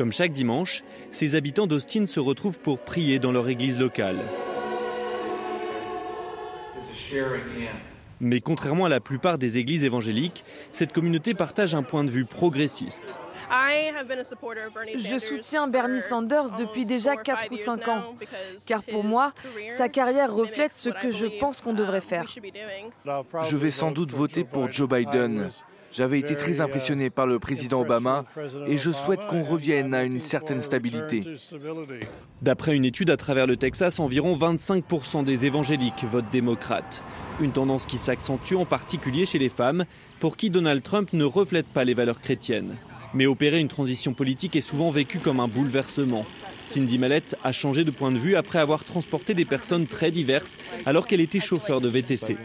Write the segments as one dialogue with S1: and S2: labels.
S1: Comme chaque dimanche, ces habitants d'Austin se retrouvent pour prier dans leur église locale. Mais contrairement à la plupart des églises évangéliques, cette communauté partage un point de vue progressiste.
S2: Je soutiens Bernie Sanders depuis déjà 4 ou 5 ans, car pour moi, sa carrière reflète ce que je pense qu'on devrait faire.
S3: Je vais sans doute voter pour Joe Biden. J'avais été très impressionné par le président Obama et je souhaite qu'on revienne à une certaine stabilité.
S1: D'après une étude à travers le Texas, environ 25% des évangéliques votent démocrate. Une tendance qui s'accentue en particulier chez les femmes, pour qui Donald Trump ne reflète pas les valeurs chrétiennes. Mais opérer une transition politique est souvent vécu comme un bouleversement. Cindy Mallette a changé de point de vue après avoir transporté des personnes très diverses alors qu'elle était chauffeur de VTC.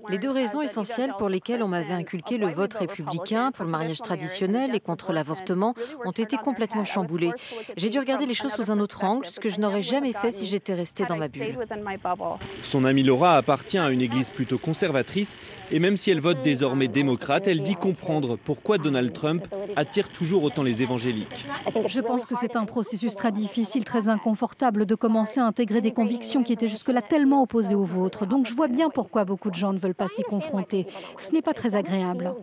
S4: Les 2 raisons essentielles pour lesquelles on m'avait inculqué le vote républicain pour le mariage traditionnel et contre l'avortement ont été complètement chamboulées. J'ai dû regarder les choses sous un autre angle, ce que je n'aurais jamais fait si j'étais restée dans ma bulle.
S1: Son amie Laura appartient à une église plutôt conservatrice et même si elle vote désormais démocrate, elle dit comprendre pourquoi Donald Trump attire toujours autant les évangéliques.
S5: Je pense que c'est un processus très difficile, très inconfortable de commencer à intégrer des convictions qui étaient jusque-là tellement opposées aux vôtres. Donc je vois bien pourquoi beaucoup de gens ne veulent pas s'y confronter. Ce n'est pas très agréable.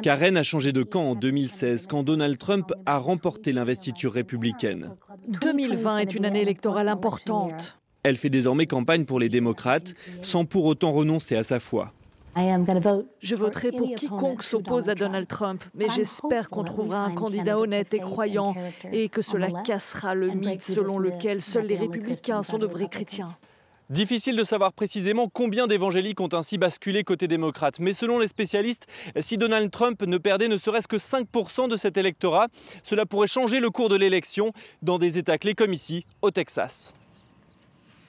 S1: Karen a changé de camp en 2016 quand Donald Trump a remporté l'investiture républicaine.
S2: 2020 est une année électorale importante.
S1: Elle fait désormais campagne pour les démocrates sans pour autant renoncer à sa foi.
S2: Je voterai pour quiconque s'oppose à Donald Trump, mais j'espère qu'on trouvera un candidat honnête et croyant et que cela cassera le mythe selon lequel seuls les républicains sont de vrais chrétiens.
S1: Difficile de savoir précisément combien d'évangéliques ont ainsi basculé côté démocrate. Mais selon les spécialistes, si Donald Trump ne perdait ne serait-ce que 5% de cet électorat, cela pourrait changer le cours de l'élection dans des États clés comme ici, au Texas.